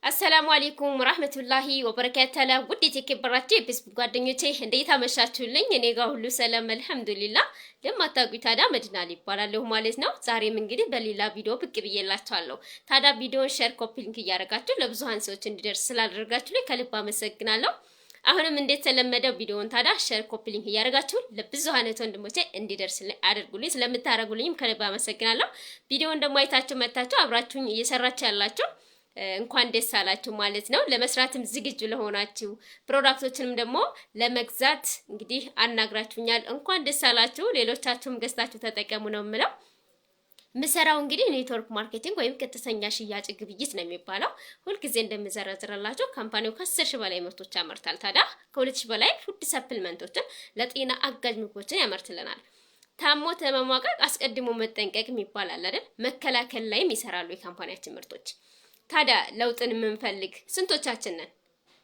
አሰላሙ አለይኩም ወራህመቱላሂ ወበረካቱሁ ውድ የተከበራችሁ የፌስቡክ ጓደኞቼ እንዴት አመሻችሁልኝ? እኔ ጋር ሁሉ ሰላም አልሐምዱሊላህ። ለማታውቁኝ ታዲያ መዲና ይባላለሁ ማለት ነው። ዛሬም እንግዲህ በሌላ ቪዲዮ ብቅ ብዬላችኋለሁ። ታዲያ ቪዲዮውን ሼር፣ ኮፒ ሊንክ እያደረጋችሁ ለብዙሃን ሰዎች እንዲደርስ ስላደረጋችሁ ከልብ አመሰግናለሁ። አሁንም እንደተለመደው ቪዲዮውን ታዲያ ሼር፣ ኮፒ ሊንክ እያደረጋችሁ ለብዙሃን ወንድሞቼ እንዲደርስ አድርጉልኝ። ስለምታደርጉልኝም ከልብ አመሰግናለሁ። ቪዲዮውን ደግሞ አይታችሁ መታችሁ አብራችሁኝ እየሰራችሁ ያላችሁ እንኳን ደስ አላችሁ ማለት ነው። ለመስራትም ዝግጁ ለሆናችሁ ፕሮዳክቶችንም ደግሞ ለመግዛት እንግዲህ አናግራችሁኛል። እንኳን ደስ አላችሁ። ሌሎቻችሁም ገዝታችሁ ተጠቀሙ ነው የምለው። ምሰራው እንግዲህ ኔትወርክ ማርኬቲንግ ወይም ቀጥተኛ ሽያጭ ግብይት ነው የሚባለው። ሁልጊዜ እንደምዘረዝርላችሁ ካምፓኒው ከ10 ሺህ በላይ ምርቶች ያመርታል። ታዲያ ከ2 ሺህ በላይ ፉድ ሰፕሊመንቶችን ለጤና አጋዥ ምግቦችን ያመርትልናል። ታሞ ተመሟቀቅ አስቀድሞ መጠንቀቅ ይባላል አይደል? መከላከል ላይም ይሰራሉ የካምፓኒያችን ምርቶች። ታዲያ ለውጥን የምንፈልግ ስንቶቻችን ነን?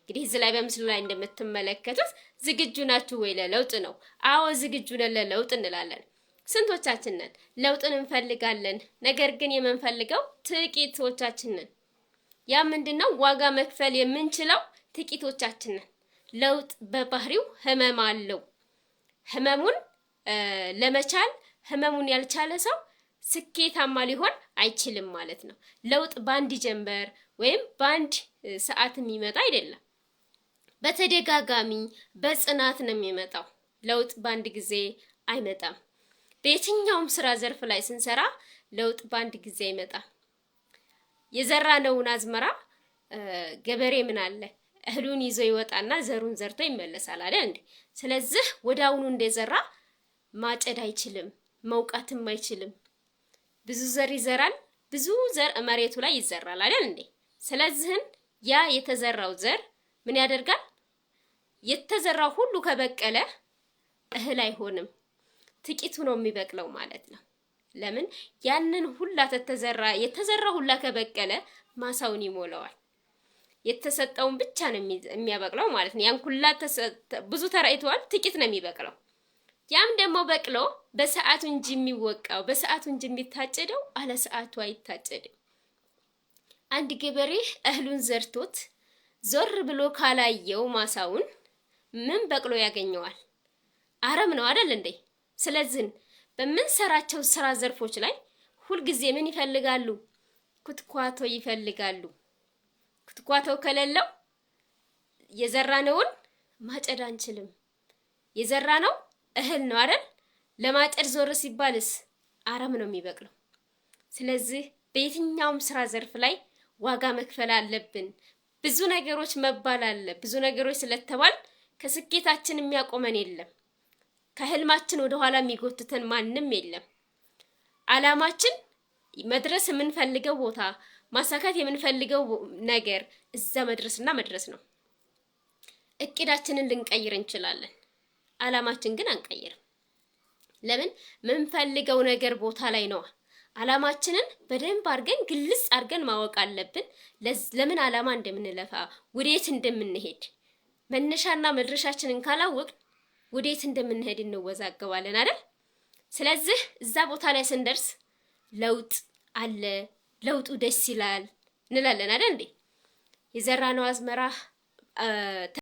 እንግዲህ እዚህ ላይ በምስሉ ላይ እንደምትመለከቱት ዝግጁ ናችሁ ወይ ለለውጥ ነው? አዎ ዝግጁ ነን ለለውጥ እንላለን። ስንቶቻችን ነን? ለውጥን እንፈልጋለን፣ ነገር ግን የምንፈልገው ጥቂቶቻችን ነን። ያ ምንድነው? ዋጋ መክፈል የምንችለው ጥቂቶቻችን ነን። ለውጥ በባህሪው ህመም አለው። ህመሙን ለመቻል ህመሙን ያልቻለ ሰው ስኬታማ ሊሆን አይችልም ማለት ነው። ለውጥ ባንድ ጀንበር ወይም ባንድ ሰዓት የሚመጣ አይደለም። በተደጋጋሚ በጽናት ነው የሚመጣው። ለውጥ ባንድ ጊዜ አይመጣም። በየትኛውም ስራ ዘርፍ ላይ ስንሰራ ለውጥ ባንድ ጊዜ አይመጣም። የዘራነውን አዝመራ ገበሬ ምን አለ እህሉን ይዞ ይወጣና ዘሩን ዘርቶ ይመለሳል አይደል እንዴ? ስለዚህ ወዳውኑ እንደዘራ ማጨድ አይችልም፣ መውቃትም አይችልም። ብዙ ዘር ይዘራል፣ ብዙ ዘር መሬቱ ላይ ይዘራል አይደል እንዴ? ስለዚህ ያ የተዘራው ዘር ምን ያደርጋል? የተዘራው ሁሉ ከበቀለ እህል አይሆንም፣ ጥቂቱ ነው የሚበቅለው ማለት ነው። ለምን? ያንን ሁላ የተዘራው ሁላ ከበቀለ ማሳውን ይሞላዋል። የተሰጠውን ብቻ ነው የሚያበቅለው ማለት ነው። ያን ሁላ ብዙ ተራይቷል፣ ጥቂት ነው የሚበቅለው። ያም ደግሞ በቅሎ በሰዓቱ እንጂ የሚወቃው በሰዓቱ እንጂ የሚታጨደው አለ ሰዓቱ አይታጨድም። አንድ ገበሬ እህሉን ዘርቶት ዞር ብሎ ካላየው ማሳውን ምን በቅሎ ያገኘዋል? አረም ነው አይደል እንዴ? ስለዚህ በምንሰራቸው ስራ ዘርፎች ላይ ሁልጊዜ ምን ይፈልጋሉ? ኩትኳቶ ይፈልጋሉ። ኩትኳቶ ከሌለው የዘራነውን ማጨድ አንችልም። የዘራነው እህል ነው አይደል? ለማጨድ ዞር ሲባልስ አረም ነው የሚበቅለው። ስለዚህ በየትኛውም ስራ ዘርፍ ላይ ዋጋ መክፈል አለብን። ብዙ ነገሮች መባል አለ። ብዙ ነገሮች ስለተባል ከስኬታችን የሚያቆመን የለም። ከህልማችን ወደ ኋላ የሚጎትተን ማንም የለም። አላማችን መድረስ የምንፈልገው ቦታ፣ ማሳካት የምንፈልገው ነገር እዛ መድረስ ነው። እቅዳችንን ልንቀይር እንችላለን። አላማችን ግን አንቀይርም። ለምን? የምንፈልገው ነገር ቦታ ላይ ነው። አላማችንን በደንብ አድርገን ግልጽ አድርገን ማወቅ አለብን። ለምን አላማ እንደምንለፋ፣ ወዴት እንደምንሄድ መነሻና መድረሻችንን ካላወቅን ወዴት እንደምንሄድ እንወዛገባለን አይደል? ስለዚህ እዛ ቦታ ላይ ስንደርስ ለውጥ አለ፣ ለውጡ ደስ ይላል እንላለን አይደል እንዴ? የዘራነው አዝመራ